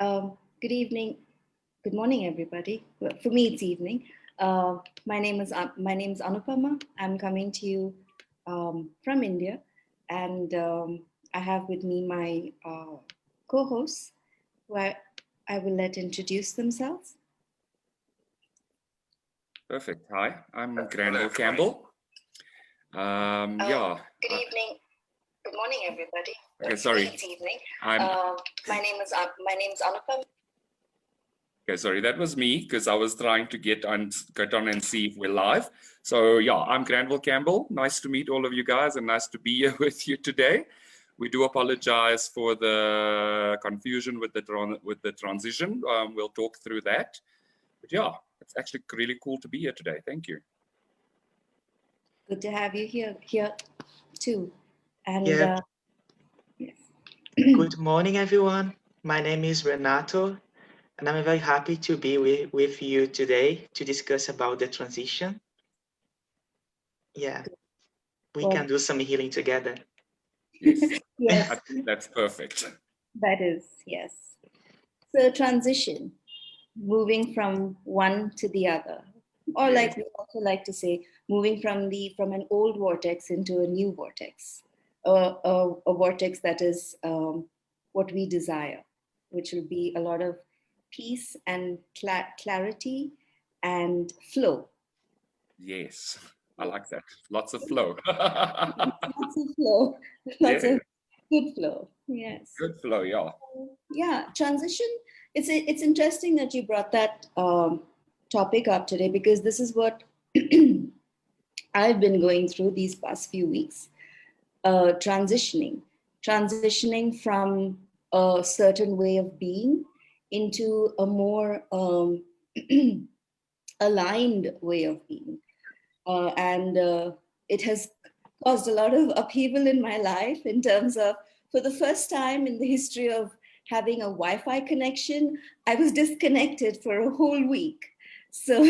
Good evening, good morning, everybody. Well, for me, it's evening. My name is Anupama. I'm coming to you from India, and I have with me my co-hosts, who I will let introduce themselves. Perfect. Hi, I'm Granville Campbell. Good evening. Good morning, everybody. Okay, sorry. It's evening. My name is Anupama. Okay, sorry, that was me because I was trying to get on and see if we're live. So yeah, I'm Granville Campbell. Nice to meet all of you guys and nice to be here with you today. We do apologize for the confusion with the transition. We'll talk through that. But yeah, it's actually really cool to be here today. Thank you. Good to have you here too. And yes. Good morning, everyone. My name is Renato, and I'm very happy to be with you today to discuss about the transition. Yeah, we can do some healing together. Yes, yes. That's perfect. That is, yes. So transition, moving from one to the other, or Yes. like we also like to say, moving from an old vortex into a new vortex, a vortex that is what we desire, which will be a lot of peace and clarity and flow. Yes, I like that. Lots of flow. Lots of flow. Lots of good flow. Yes. Good flow, yeah. Yeah, transition. It's interesting that you brought that topic up today, because this is what I've been going through these past few weeks. Transitioning from a certain way of being into a more aligned way of being. And it has caused a lot of upheaval in my life in terms of, for the first time in the history of having a Wi-Fi connection, I was disconnected for a whole week. So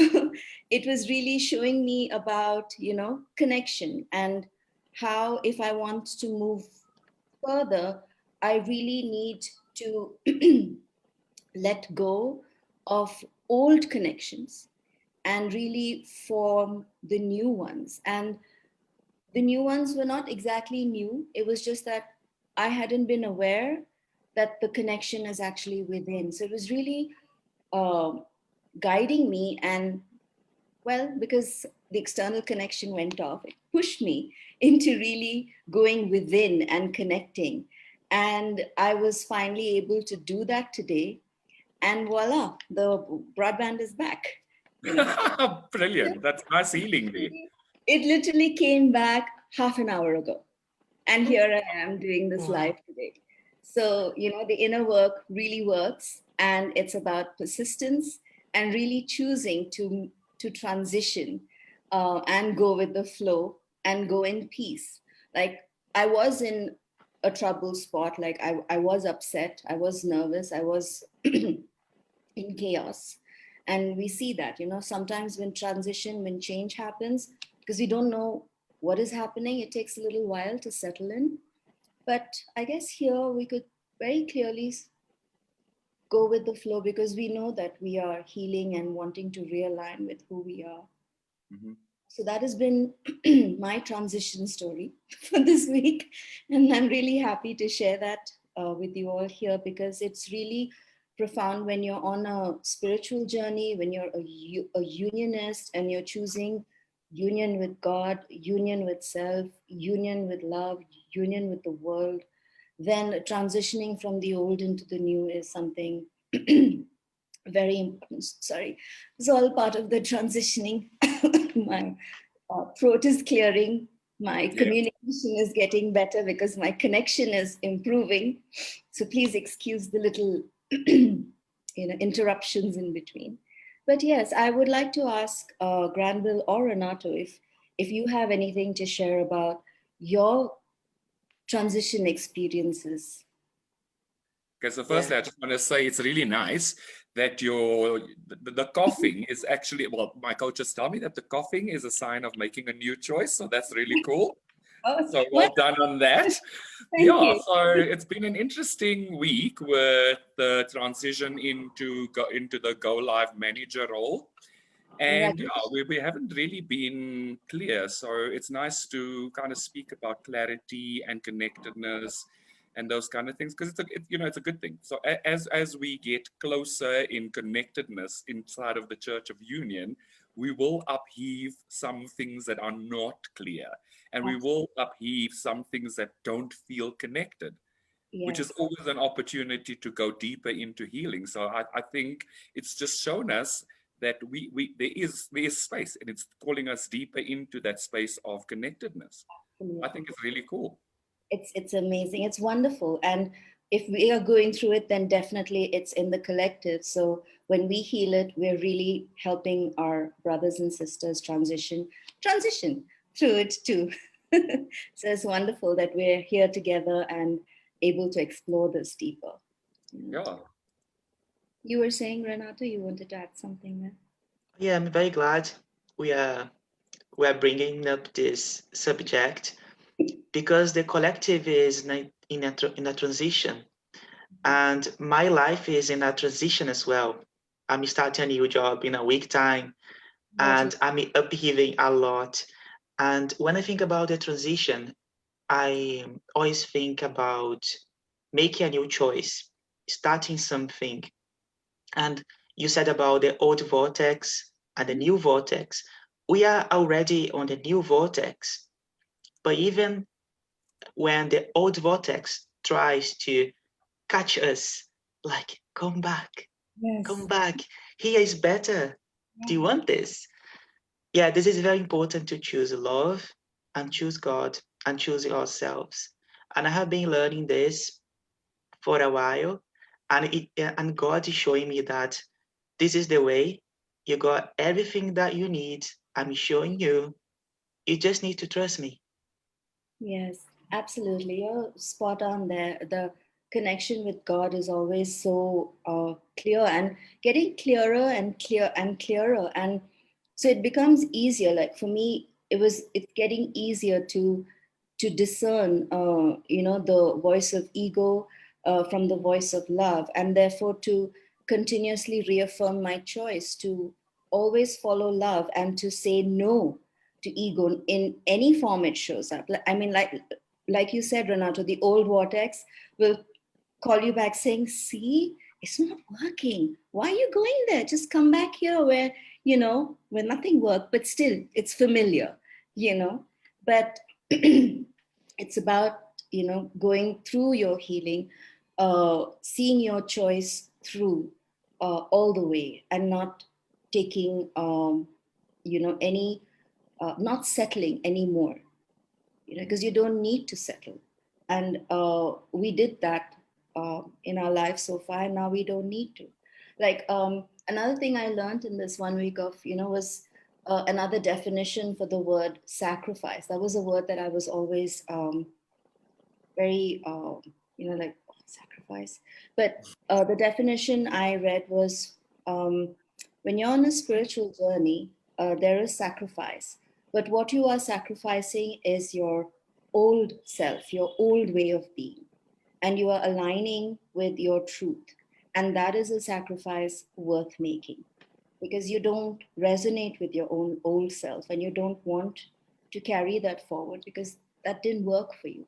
it was really showing me about, connection, and how, if I want to move further, I really need to let go of old connections and really form the new ones. And the new ones were not exactly new. It was just that I hadn't been aware that the connection is actually within. So it was really guiding me. And well, because the external connection went off, it pushed me into really going within and connecting. And I was finally able to do that today. And voila, the broadband is back. Brilliant. That's nice healing there. It literally came back half an hour ago. And here I am doing this live today. So, the inner work really works, and it's about persistence and really choosing to transition and go with the flow and go in peace. Like, I was in a trouble spot. Like, I was upset. I was nervous. I was in chaos. And we see that, sometimes when change happens, because we don't know what is happening, it takes a little while to settle in. But I guess here we could very clearly go with the flow, because we know that we are healing and wanting to realign with who we are. Mm-hmm. So that has been my transition story for this week. And I'm really happy to share that with you all here, because it's really profound when you're on a spiritual journey, when you're a unionist and you're choosing union with God, union with self, union with love, union with the world. Then transitioning from the old into the new is something very important. Sorry, it's all part of the transitioning. My throat is clearing. My communication is getting better because my connection is improving. So please excuse the little interruptions in between. But yes, I would like to ask Granville or Renato if you have anything to share about your transition experiences. Okay, so firstly, I just want to say it's really nice that the coughing is actually, well, my coaches tell me that the coughing is a sign of making a new choice. So that's really cool. Oh, So well, well done on that. thank Yeah, you. so it's been an interesting week with the transition into the Go Live manager role. Right. And yeah, we haven't really been clear. So it's nice to kind of speak about clarity and connectedness and those kind of things, because it's a good thing. So as we get closer in connectedness inside of the Church of Union, we will upheave some things that are not clear, and we will upheave some things that don't feel connected, which is Yes. always an opportunity to go deeper into healing. So I think it's just shown us that there is space, and it's calling us deeper into that space of connectedness. I Absolutely. think it's really cool. It's amazing. It's wonderful. And if we are going through it, then definitely it's in the collective. So when we heal it, we're really helping our brothers and sisters transition through it too. So it's wonderful that we're here together and able to explore this deeper. Yeah. You were saying, Renato, you wanted to add something there? Yeah, I'm very glad we are bringing up this subject because the collective is in a transition, and my life is in a transition as well. I'm starting a new job in a week time, and I'm upheaving a lot. And when I think about the transition, I always think about making a new choice, starting something. And you said about the old vortex and the new vortex. We are already on the new vortex, but even when the old vortex tries to catch us, like, come Yes. back, here is better. Do you want this? Yeah, this is very important to choose love and choose God and choose ourselves. And I have been learning this for a while, and God is showing me that this is the way. You got everything that you need. I'm showing you. You just need to trust me. Yes, absolutely. You're spot on there. The connection with God is always so clear and getting clearer and clearer. And so it becomes easier. Like for me, it's getting easier to discern, the voice of ego from the voice of love, and therefore to continuously reaffirm my choice to always follow love and to say no to ego in any form it shows up. I mean, like you said, Renato, the old vortex will call you back saying, see, it's not working. Why are you going there? Just come back here where nothing worked, but still it's familiar, you know. But it's about, going through your healing, seeing your choice through all the way and not taking, any, not settling anymore, because you don't need to settle. And we did that in our life so far, and now we don't need to. Like another thing I learned in this 1 week of, was another definition for the word sacrifice. That was a word that I was always very, like, oh, sacrifice. But the definition I read was when you're on a spiritual journey, there is sacrifice. But what you are sacrificing is your old self, your old way of being, and you are aligning with your truth. And that is a sacrifice worth making because you don't resonate with your own old self and you don't want to carry that forward because that didn't work for you.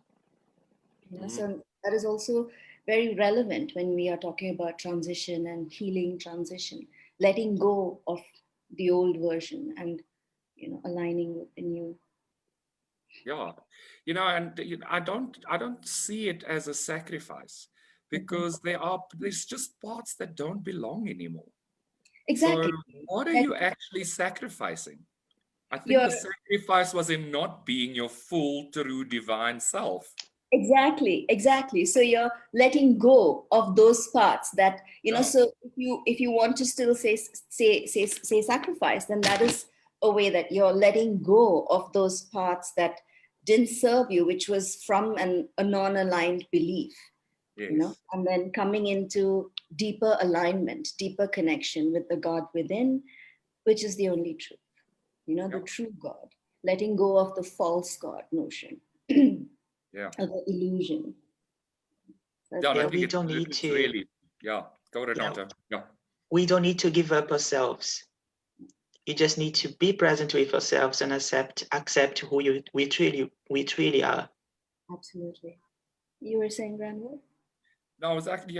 So that is also very relevant when we are talking about transition and healing transition, letting go of the old version and aligning with the new. Yeah, and I don't see it as a sacrifice, Mhm. because there's just parts that don't belong anymore. So Exactly. what are That you actually sacrificing? I think you're the sacrifice was in not being your full, true, divine self. exactly. So you're letting go of those parts that Yeah. so if you want to still say sacrifice, then that is a way that you're letting go of those parts that didn't serve you, which was from a non-aligned belief, Yes. and then coming into deeper alignment, deeper connection with the God within, which is the only truth, Yeah. the true God, letting go of the false God notion. Yeah. of the illusion. So Yeah, and I Yeah, think we don't need it's to. really, yeah, go Yeah, Renata. Yeah. we don't need to give up ourselves. You just need to be present with ourselves and accept who we truly are. absolutely. You were saying, Granville? No, I was actually,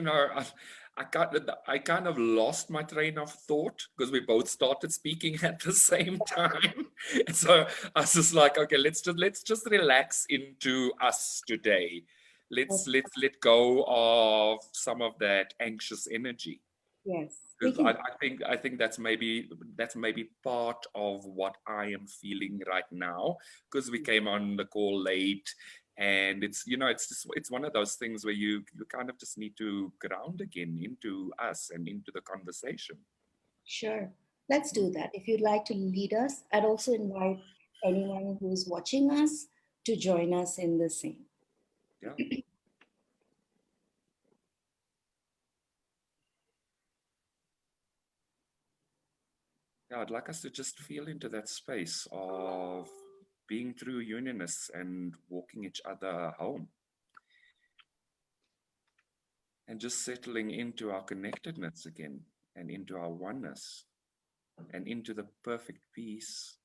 I kind of lost my train of thought because we both started speaking at the same time. And so I was just like, okay, let's just relax into us today. Let's Okay. let go of some of that anxious energy. Yes, we Because can. I think that's maybe part of what I am feeling right now, because we came on the call late, and it's it's one of those things where you kind of just need to ground again into us and into the conversation. Sure. Let's do that. If you'd like to lead us, I'd also invite anyone who's watching us to join us in the same. Yeah. Yeah, I'd like us to just feel into that space of being true unionists and walking each other home. And just settling into our connectedness again and into our oneness and into the perfect peace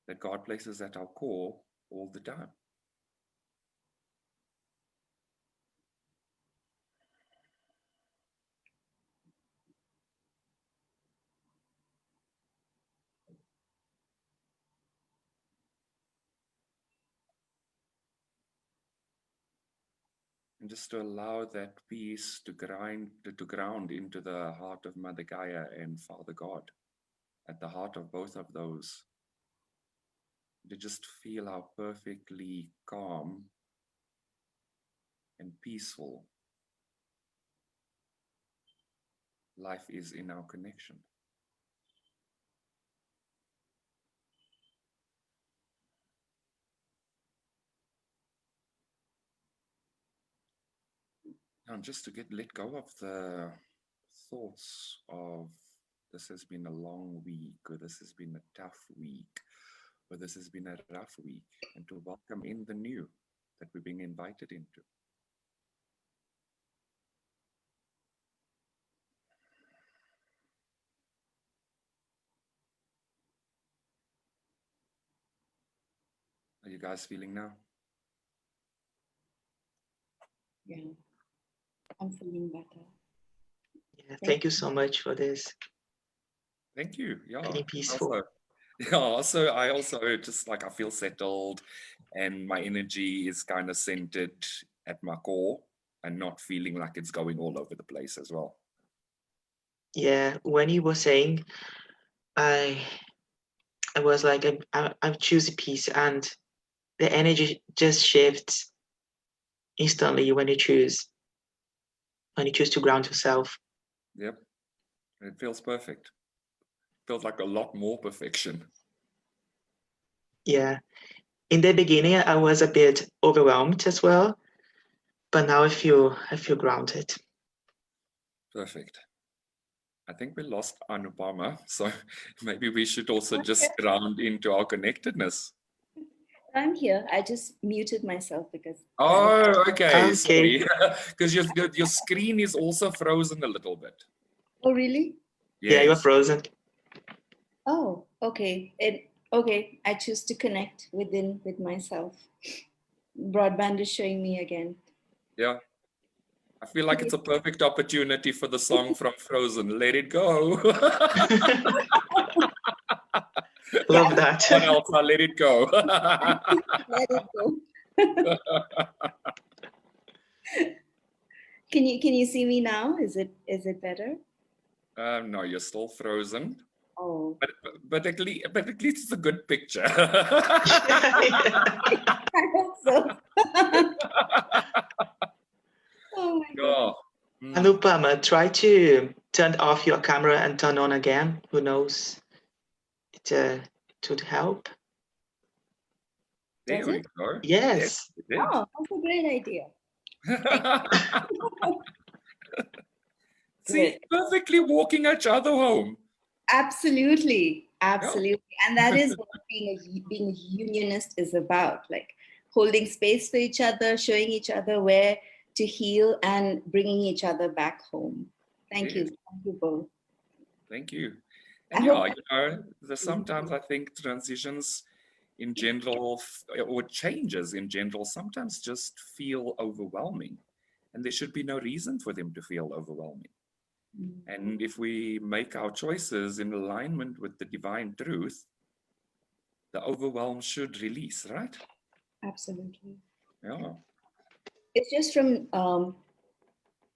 that God places at our core all the time. And just to allow that peace to ground into the heart of Mother Gaia and Father God, at the heart of both of those, to just feel how perfectly calm and peaceful life is in our connection. And just to let go of the thoughts of this has been a long week, or this has been a tough week, or this has been a rough week, and to welcome in the new that we're being invited into. Are you guys feeling now? Yeah, I'm feeling better. Yeah, thank you so much for this. Thank you. Yeah. Feeling peaceful. I also just like I feel settled and my energy is kind of centered at my core and not feeling like it's going all over the place as well. Yeah, when you were saying, I was like, I choose peace, and the energy just shifts instantly when you choose to ground yourself. Yep. It feels perfect. Feels like a lot more perfection. Yeah. In the beginning, I was a bit overwhelmed as well, but now I feel grounded. Perfect. I think we lost Anupama, so maybe we should also just ground into our connectedness. I'm here. I just muted myself because. Oh, okay. Okay. Sorry. Because your screen is also frozen a little bit. Oh, really? Yeah, you are Yes. frozen. Oh, okay. Okay. I choose to connect with myself. Broadband is showing me again. Yeah. I feel like it's a perfect opportunity for the song from Frozen, Let It Go. Love that. What else? I'll let it go. Let it go. Can you see me now? Is it better? No, you're still frozen. Oh. But at least it's a good picture. I hope so. Oh my God. Yeah. Anupama, try to turn off your camera and turn on again. Who knows? It would help. There Does we it? go. Yes. Yes, it did. Oh, that's a great idea. See, Good. perfectly walking each other home. Absolutely. Yeah. Absolutely. And that is what being a unionist is about. Like holding space for each other, showing each other where to heal, and bringing each other back home. Thank you. Yes. Thank you both. Thank you. I And hope. yeah, there's sometimes I think transitions in general or changes in general sometimes just feel overwhelming, and there should be no reason for them to feel overwhelming. And if we make our choices in alignment with the divine truth, the overwhelm should release, right? Absolutely. Yeah. It's just from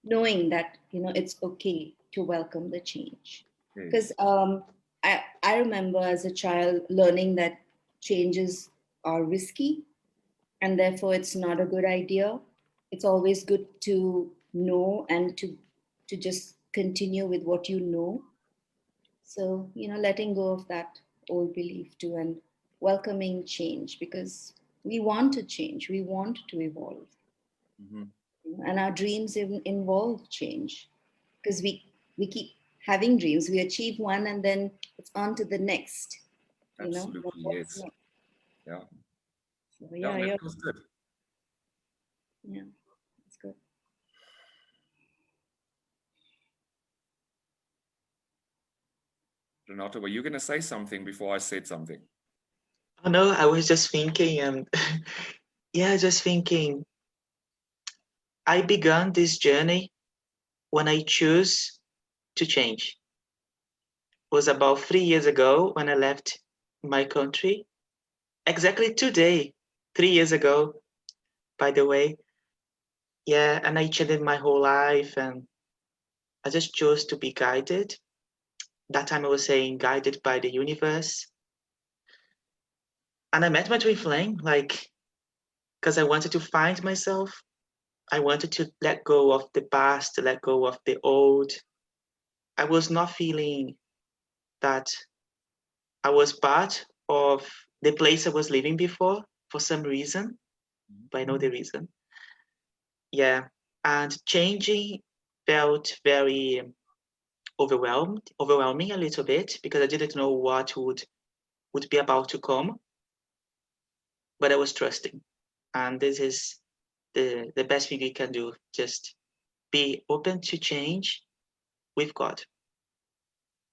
knowing that it's okay to welcome the change, because Yes. I remember as a child learning that changes are risky and therefore it's not a good idea. It's always good to know and to just continue with what you know. So letting go of that old belief too, and welcoming change, because we want to change, we want to evolve, Mhm. and our dreams involve change, because we keep having dreams, we achieve one and then it's on to the next. Absolutely, What's yes. next? Yeah. So Yeah, yeah, and that yeah, feels good. yeah, it's good. Renata, were you going to say something before I said something? Oh no, I was just thinking, yeah, just thinking. I began this journey when I chose to change. It was about 3 years ago when I left my country. Exactly today, 3 years ago, by the way. Yeah, and I changed my whole life, and I just chose to be guided. That time I was saying guided by the universe. And I met my twin flame, like, because I wanted to find myself. I wanted to let go of the past, to let go of the old. I was not feeling that I was part of the place I was living before for some reason, but I know the reason. Yeah. And changing felt very overwhelming a little bit because I didn't know what would be about to come, but I was trusting. And this is the best thing you can do. Just be open to change with God.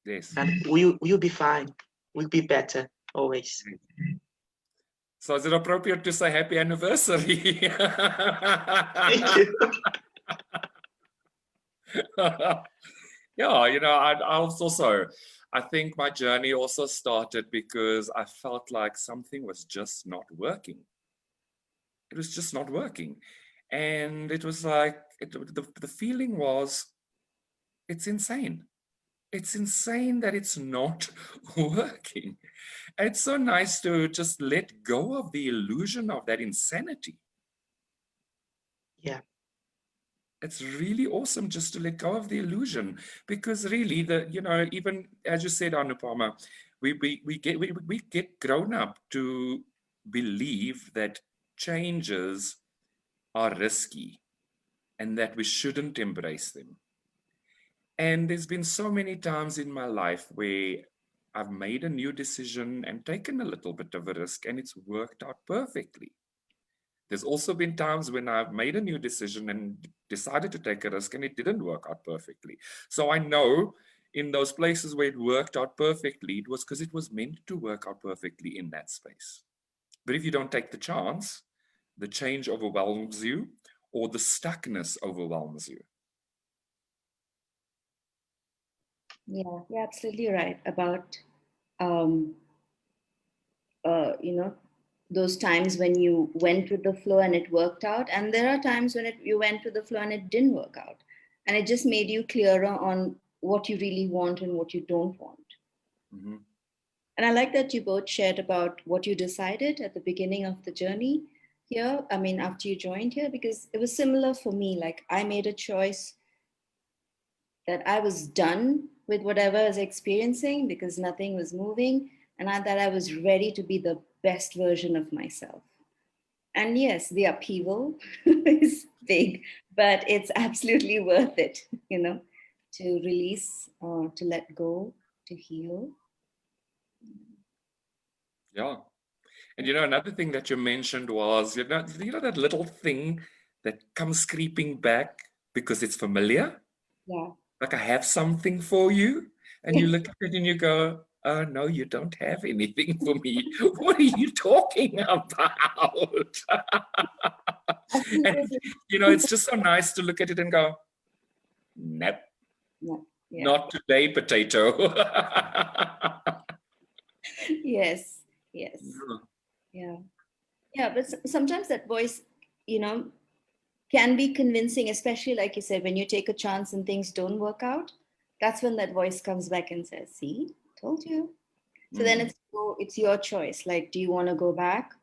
Yes. And we'll be fine. We'll be better always. So is it appropriate to say happy anniversary? Thank you. Yeah, I was also, I think my journey also started because I felt like something was just not working. It was just not working. And it was like, the feeling was, it's insane. It's insane that it's not working. And it's so nice to just let go of the illusion of that insanity. Yeah. It's really awesome just to let go of the illusion, because really even as you said, Anupama, we get grown up to believe that changes are risky and that we shouldn't embrace them. And there's been so many times in my life where I've made a new decision and taken a little bit of a risk and it's worked out perfectly. There's also been times when I've made a new decision and decided to take a risk and it didn't work out perfectly. So I know in those places where it worked out perfectly, it was because it was meant to work out perfectly in that space. But if you don't take the chance, the change overwhelms you or the stuckness overwhelms you. Yeah, you're absolutely right about um, those times when you went with the flow and it worked out, and there are times when you went with the flow and it didn't work out, and it just made you clearer on what you really want and what you don't want. Mm-hmm. And I like that you both shared about what you decided at the beginning of the journey here. I mean, after you joined here, because it was similar for me. Like, I made a choice that I was done with whatever I was experiencing because nothing was moving, and that I was ready to be the best version of myself. And yes, the upheaval is big, but it's absolutely worth it, to release, to let go, to heal. Yeah. And another thing that you mentioned was, that little thing that comes creeping back because it's familiar. Yeah. Like, I have something for you, and you look at it and you go, "Oh no, you don't have anything for me. What are you talking about?" And Absolutely. it's just so nice to look at it and go, "Nope, Yeah. Yeah. not today, potato." Yes. Yes. Yeah. Yeah. But sometimes that voice, can be convincing, especially like you said, when you take a chance and things don't work out. That's when that voice comes back and says, "See, told you." So then it's your choice. Like, do you want to go back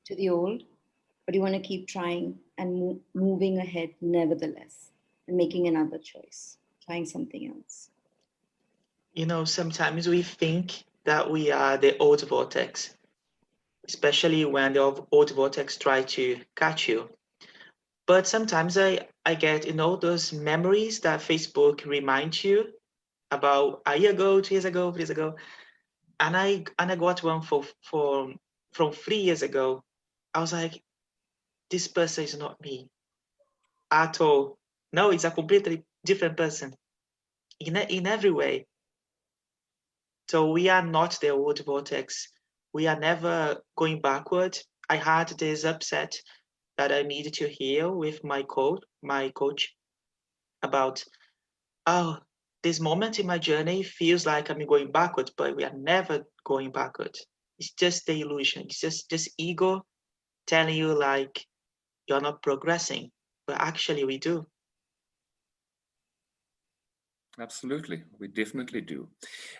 to the old, or do you want to keep trying and moving ahead nevertheless and making another choice, trying something else? Sometimes we think that we are the old vortex, especially when the old vortex try to catch you. But sometimes I get, those memories that Facebook reminds you about a year ago, 2 years ago, 3 years ago. And I got one from 3 years ago. I was like, this person is not me at all. No, it's a completely different person in every way. So we are not the old vortex. We are never going backward. I had this upset that I needed to heal with my coach about, oh, this moment in my journey feels like I'm going backward, but we are never going backward. It's just the illusion. It's just ego telling you like you're not progressing, but actually we do. Absolutely, we definitely do.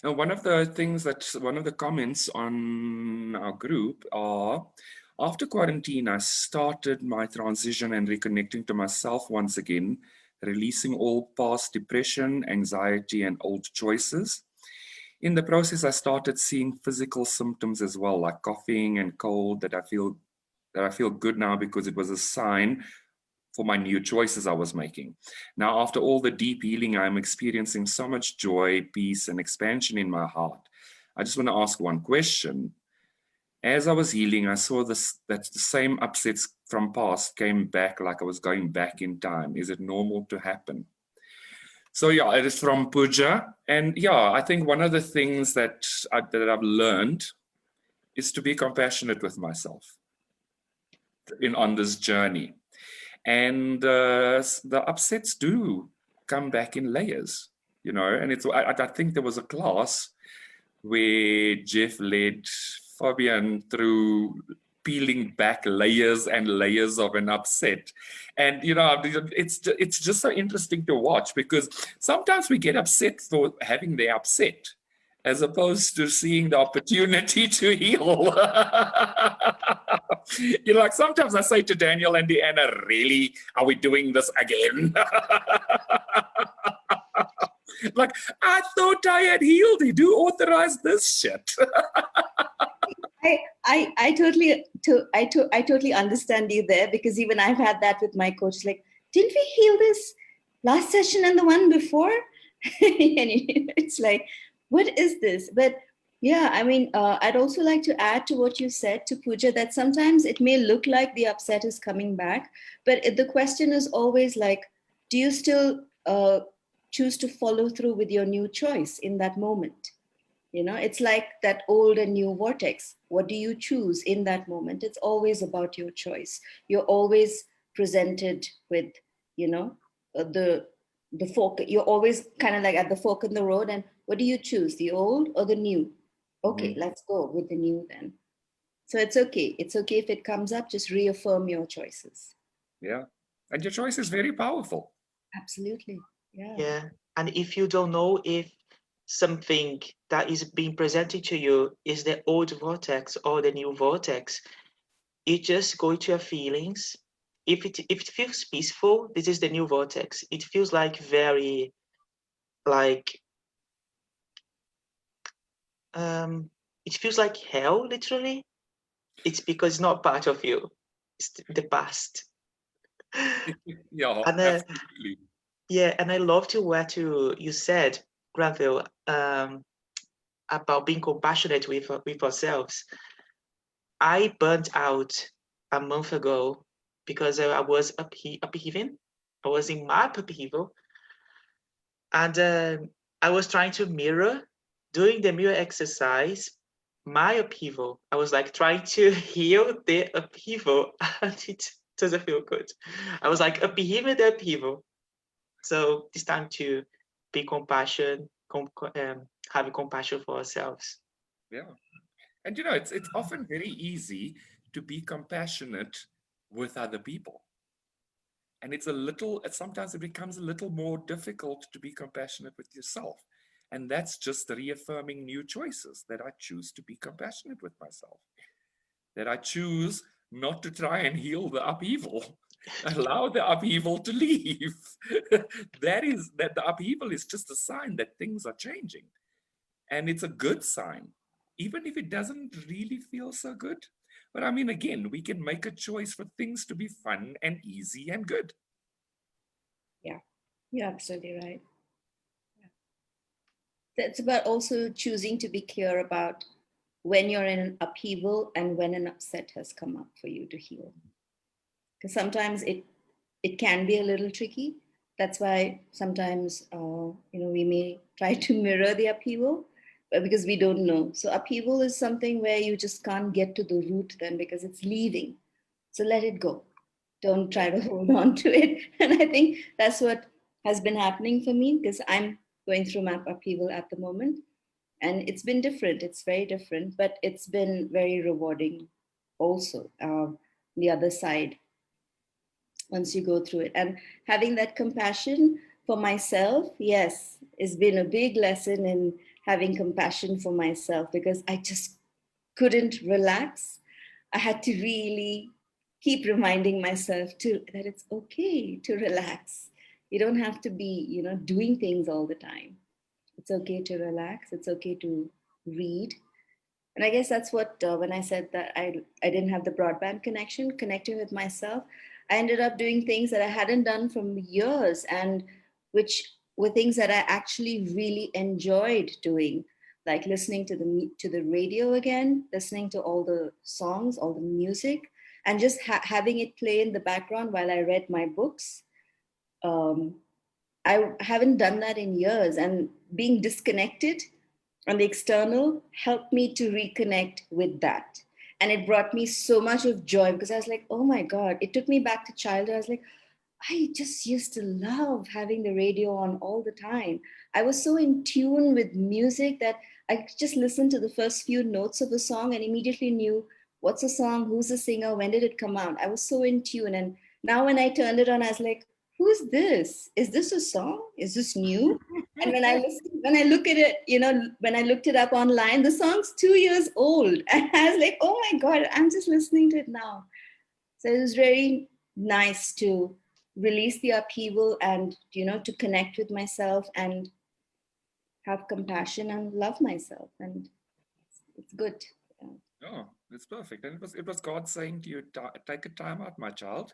And one of the comments on our group are, after quarantine, I started my transition and reconnecting to myself once again, releasing all past depression, anxiety, and old choices. In the process, I started seeing physical symptoms as well, like coughing and cold, that I feel good now because it was a sign for my new choices I was making. Now, after all the deep healing, I'm experiencing so much joy, peace, and expansion in my heart. I just want to ask one question. As I was healing, I saw that the same upsets from past came back, like I was going back in time. Is it normal to happen? So yeah, it is from Puja. And yeah, I think one of the things that I've learned is to be compassionate with myself on this journey. And the upsets do come back in layers, and I think there was a class where Jeff led Fabian through peeling back layers and layers of an upset. And it's just so interesting to watch, because sometimes we get upset for having the upset as opposed to seeing the opportunity to heal. Like sometimes I say to Daniel and Deanna, really, are we doing this again? Like, I thought I had healed. He do authorize this shit. I totally understand you there, because even I've had that with my coach. Like, didn't we heal this last session and the one before? And it's like, what is this? But yeah, I mean, I'd also like to add to what you said to Pooja, that sometimes it may look like the upset is coming back, but the question is always like, do you still choose to follow through with your new choice in that moment? It's like that old and new vortex. What do you choose in that moment? It's always about your choice. You're always presented with, the fork. You're always kind of like at the fork in the road. And what do you choose, the old or the new? Okay, let's go with the new then. So it's okay. It's okay if it comes up. Just reaffirm your choices. Yeah, and your choice is very powerful. Absolutely. Yeah, and if you don't know if something that is being presented to you is the old vortex or the new vortex, you just go to your feelings. If it feels peaceful, this is the new vortex. It feels like very like it feels like hell, literally. It's because it's not part of you. It's the past. Yeah, And absolutely. yeah, and I loved what you said, Granville, about being compassionate with ourselves. I burnt out a month ago because I was upheaving. I was in my upheaval, and I was trying to mirror, doing the mirror exercise, my upheaval. I was like trying to heal the upheaval, and it doesn't feel good. I was like upheaving the upheaval. So it's time to be having compassion for ourselves. Yeah. And it's often very easy to be compassionate with other people. And sometimes it becomes a little more difficult to be compassionate with yourself. And that's just reaffirming new choices, that I choose to be compassionate with myself, that I choose not to try and heal the upheaval, allow the upheaval to leave. That the upheaval is just a sign that things are changing. And it's a good sign, even if it doesn't really feel so good. But I mean, again, we can make a choice for things to be fun and easy and good. Yeah, you're absolutely right. It's about also choosing to be clear about when you're in an upheaval and when an upset has come up for you to heal. Because sometimes it can be a little tricky. That's why sometimes we may try to mirror the upheaval, but because we don't know. So upheaval is something where you just can't get to the root then because it's leaving. So let it go. Don't try to hold on to it. And I think that's what has been happening for me because I'm going through my upheaval at the moment. And it's been different. It's very different, but it's been very rewarding also. The other side, once you go through it. And having that compassion for myself, yes, has been a big lesson in having compassion for myself because I just couldn't relax. I had to really keep reminding myself that it's okay to relax. You don't have to be, doing things all the time. It's okay to relax. It's okay to read. And I guess that's what when I said that I didn't have the broadband connection, connecting with myself, I ended up doing things that I hadn't done from years, and which were things that I actually really enjoyed doing, like listening to the radio again, listening to all the songs, all the music, and just having it play in the background while I read my books. Um, I haven't done that in years, and being disconnected on the external helped me to reconnect with that. And it brought me so much of joy because I was like, oh my God, it took me back to childhood. I was like, I just used to love having the radio on all the time. I was so in tune with music that I could just listen to the first few notes of a song and immediately knew what's the song, who's the singer, when did it come out. I was so in tune. And now when I turned it on, I was like, who's this? Is this a song? Is this new? And when I look at it, when I looked it up online, the song's 2 years old. And I was like, oh my God, I'm just listening to it now. So it was very nice to release the upheaval and, to connect with myself and have compassion and love myself. And it's good. Yeah. Oh, it's perfect. And it was God saying to you, take a time out, my child.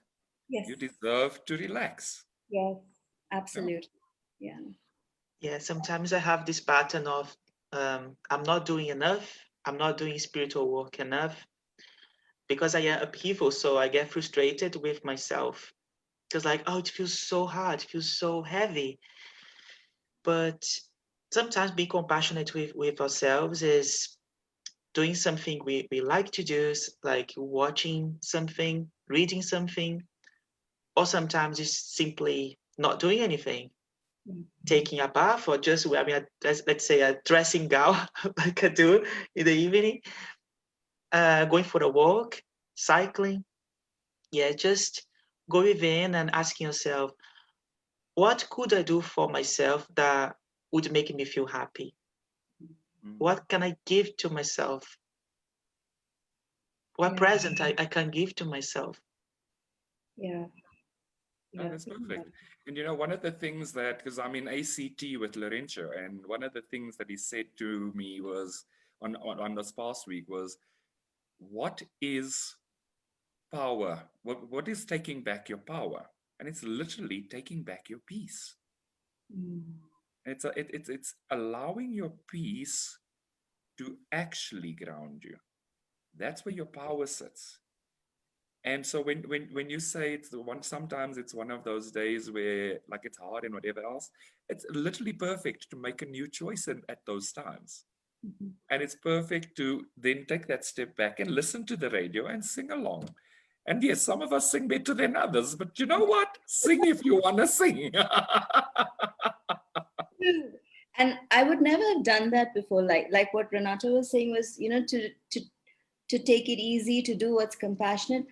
Yes. You deserve to relax. Yes. Yeah. Absolutely. Yeah. Yeah, sometimes I have this pattern of I'm not doing enough. I'm not doing spiritual work enough because I am upheaval. So I get frustrated with myself because, like, oh, it feels so hard, it feels so heavy. But sometimes being compassionate with ourselves is doing something we like to do, like watching something, reading something, or sometimes just simply not doing anything, taking a bath, or just wearing let's say a dressing gown like I do in the evening, going for a walk, cycling. Yeah, just go within and asking yourself, what could I do for myself that would make me feel happy? What can I give to myself? What Yeah. present I can give to myself? Yeah. Oh, Yeah. that's perfect. And one of the things that, because I'm in ACT with Lorenzo, and one of the things that he said to me was on this past week was, what is power? What is taking back your power? And it's literally taking back your peace. Mm. It's allowing your peace to actually ground you. That's where your power sits. And so when you say it's the one, sometimes it's one of those days where like it's hard and whatever else, it's literally perfect to make a new choice at those times. Mhm. And it's perfect to then take that step back and listen to the radio and sing along. And yes, some of us sing better than others, but you know what? Sing if you want to sing. True. And I would never have done that before. Like what Renata was saying was, to take it easy, to do what's compassionate.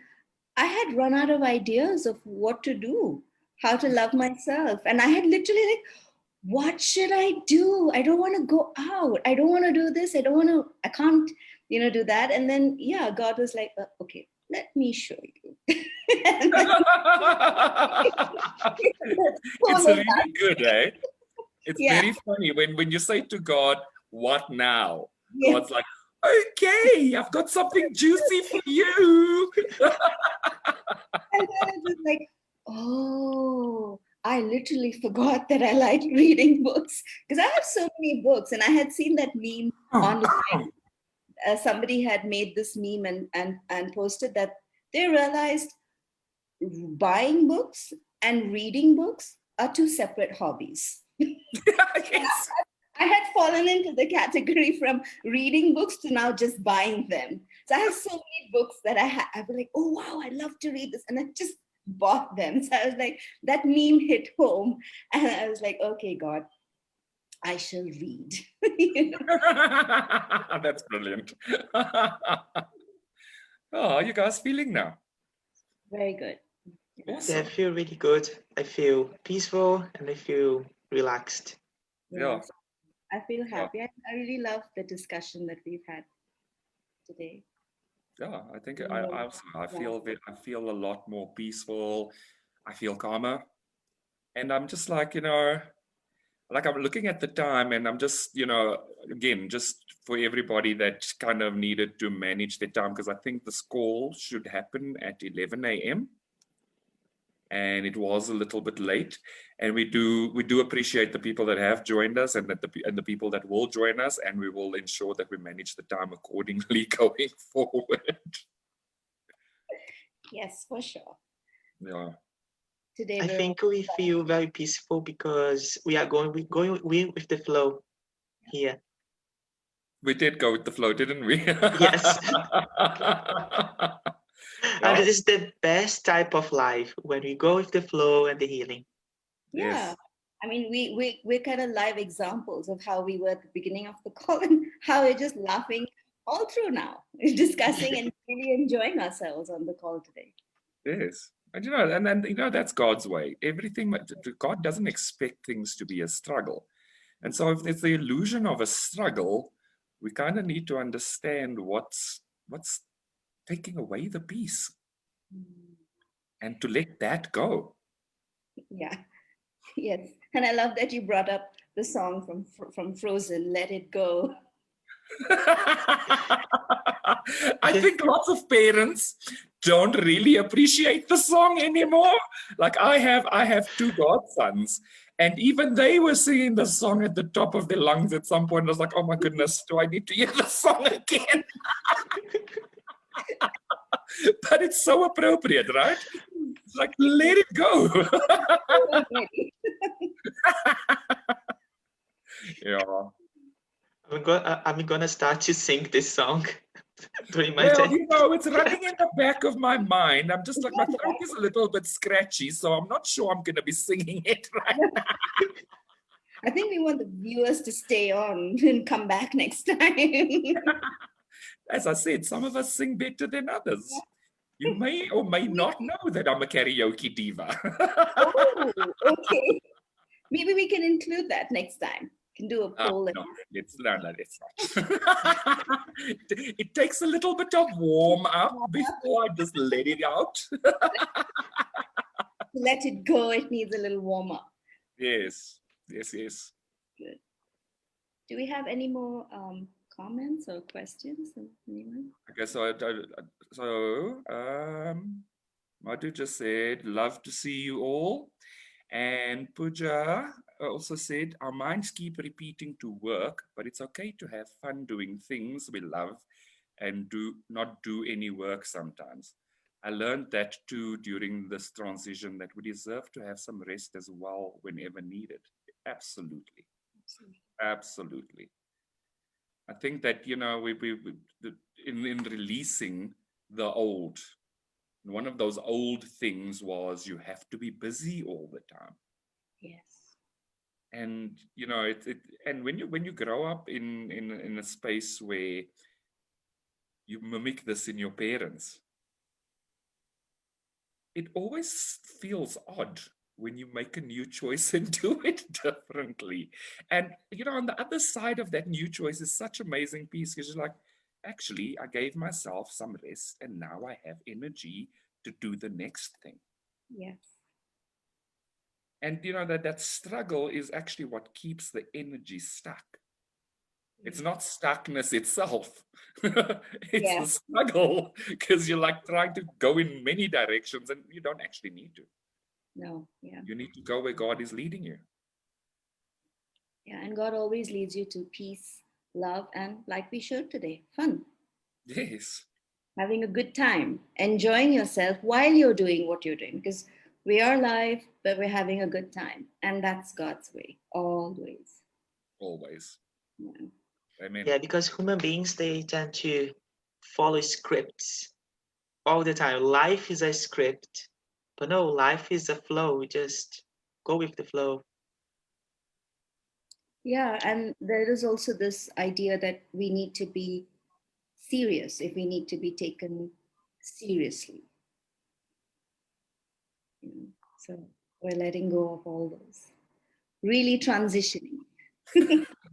I had run out of ideas of what to do, how to love myself. And I had literally like, what should I do? I don't want to go out. I don't want to do this. I can't, do that. And then, yeah, God was like, okay, let me show you. And then, It's follow that. really good, eh? It's Yeah. very funny when you say to God, what now? Yes. God's like, okay, I've got something juicy for you. And then it was like, oh, I literally forgot that I like reading books because I have so many books, and I had seen that meme online. Somebody had made this meme and posted that they realized buying books and reading books are two separate hobbies. Yes. I had fallen into the category from reading books to now just buying them. So I have so many books that I was like, oh wow, I love to read this. And I just bought them. So I was like, that meme hit home. And I was like, okay, God, I shall read. That's brilliant. Oh, how are you guys feeling now? Very good. Yeah, I Awesome. feel really good. I feel peaceful and I feel relaxed. Yeah. Yes. I feel Yeah. happy. I really love the discussion that we've had today. Yeah, I think Yeah. I feel a lot more peaceful. I feel calmer. And I'm just like, like I'm looking at the time and I'm just, again, just for everybody that kind of needed to manage their time, because I think this call should happen at 11 a.m. and it was a little bit late. And we do appreciate the people that have joined us and the people that will join us, and we will ensure that we manage the time accordingly going forward. Yes, for sure. Yeah. Today I we're think we feel very peaceful because we are going with the flow here. We did go with the flow, didn't we? Yes. And Yeah. this is the best type of life when we go with the flow and the healing. Yeah. Yes. I mean, we're kind of live examples of how we were at the beginning of the call and how we're just laughing all through now, discussing and really enjoying ourselves on the call today. Yes. And that's God's way. Everything, God doesn't expect things to be a struggle. And so if there's the illusion of a struggle, we kind of need to understand what's taking away the peace and to let that go. Yeah. Yes. And I love that you brought up the song from Frozen, Let It Go. I think lots of parents don't really appreciate the song anymore. Like I have two godsons, and even they were singing the song at the top of their lungs at some point. I was like, oh my goodness, do I need to hear the song again? But it's so appropriate, right? It's like, let it go. Yeah. I'm gonna start to sing this song during my Well, day. it's running in the back of my mind. I'm just like, my throat is a little bit scratchy, so I'm not sure I'm going to be singing it right now. I think we want the viewers to stay on and come back next time. As I said, some of us sing better than others. You may or may not know that I'm a karaoke diva. Oh, okay. Maybe we can include that next time. Can do a poll. No, let's not. It takes a little bit of warm up before I just let it out. Let it go. It needs a little warm up. Yes, yes, yes. Good. Do we have any more comments or questions? Anyone? Okay, Madhu just said, love to see you all. And Pooja also said, our minds keep repeating to work, but it's okay to have fun doing things we love and not do any work sometimes. I learned that too during this transition, that we deserve to have some rest as well whenever needed. Absolutely. Absolutely. I think that, you know, in releasing the old, one of those old things was you have to be busy all the time. Yes. And, you know, and when you grow up in a space where you mimic this in your parents, it always feels odd when you make a new choice and do it differently. And, you know, on the other side of that new choice is such amazing peace, because you're like, actually, I gave myself some rest and now I have energy to do the next thing. Yes. And, you know, that struggle is actually what keeps the energy stuck. It's not stuckness itself. It's the struggle, because you're like trying to go in many directions and you don't actually need to. No, yeah. You need to go where God is leading you. Yeah, and God always leads you to peace, love, and like we showed today, fun. Yes. Having a good time, enjoying yourself while you're doing what you're doing, because we are live, but we're having a good time. And that's God's way, always. Always. Yeah. Amen. Yeah, because human beings, they tend to follow scripts all the time. Life is a script, but no, life is a flow. We just go with the flow. Yeah, and there is also this idea that we need to be serious if we need to be taken seriously. You know? So we're letting go of all those. Really transitioning.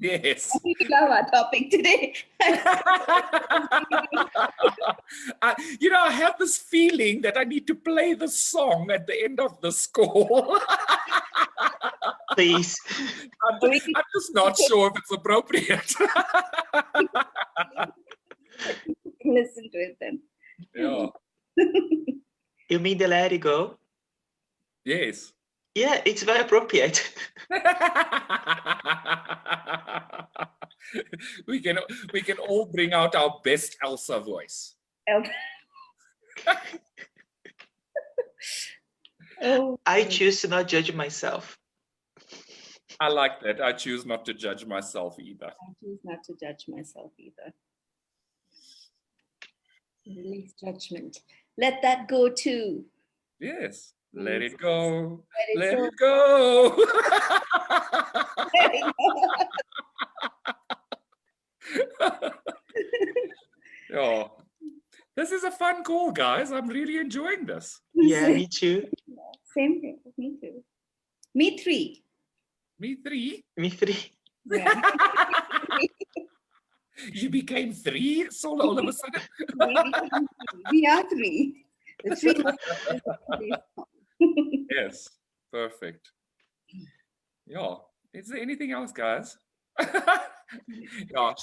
Yes. We love our topic today. You know, I have this feeling that I need to play the song at the end of this call. Please. I'm just not sure if it's appropriate. Listen to it then. Yeah. You mean the Let It Go? Yes. Yeah, it's very appropriate. we can all bring out our best Elsa voice. Oh, I choose to not judge myself. I like that. I choose not to judge myself either. I choose not to judge myself either. Release judgment. Let that go too. Yes. Let it go. Let Let it go. Oh, this is a fun call, guys. I'm really enjoying this. Yeah, me too. Same thing. Me too. Me three. Me three. Me three. Yeah. You became three all of a sudden. We are three. The three. Yes, perfect. Yeah. Is there anything else, guys? Yeah,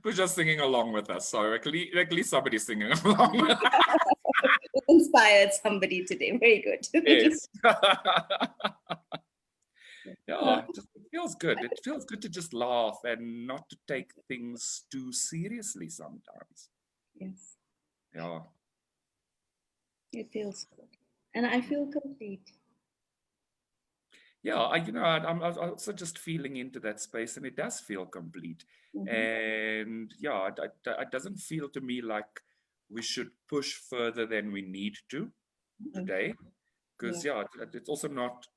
we're just singing along with us. So at least somebody's singing along. Inspired somebody today. Very good. Yes. Yeah, it feels good. It feels good to just laugh and not to take things too seriously sometimes. Yes. Yeah. It feels good. And I feel complete. Yeah, I'm also just feeling into that space, and it does feel complete. And yeah, it doesn't feel to me like we should push further than we need to today, because it's also not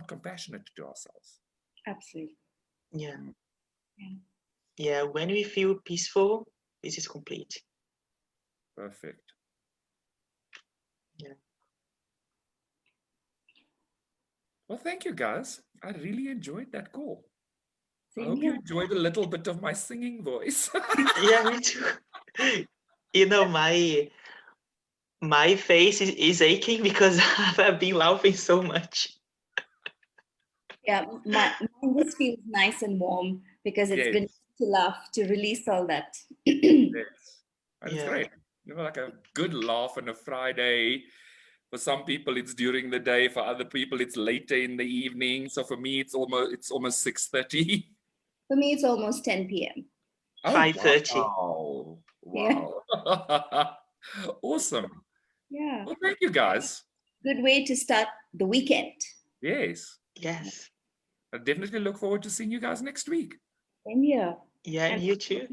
compassionate to ourselves. Absolutely. Yeah. Yeah, when we feel peaceful, this is complete. Perfect. Yeah. Well, thank you, guys. I really enjoyed that call. I Same hope here. you enjoyed a little bit of my singing voice. Yeah, me too. You know, my face is aching because I've been laughing so much. Yeah, mine just feels nice and warm because it's been to laugh, to release all that. Yes. And it's Yeah. great. You know, like a good laugh on a Friday. For some people, it's during the day. For other people, it's later in the evening. So for me, it's almost 6:30. For me, it's almost 10 p.m. Oh, 5:30. wow. Wow. Awesome. Yeah. Well, thank you guys. Good way to start the weekend. Yes. Yes. I definitely look forward to seeing you guys next week. Same here. Yeah, And you too.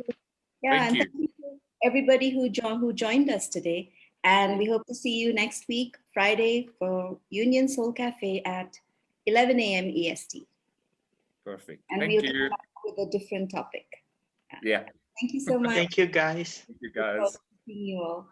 yeah, Thank and you. thank you to everybody who joined us today. And we hope to see you next week, Friday, for Union Soul Cafe at 11 a.m. EST. Perfect. And Thank we'll come you. back with a different topic. Yeah. Thank you so much. Thank you, guys. Thank you Look forward guys. to seeing you all.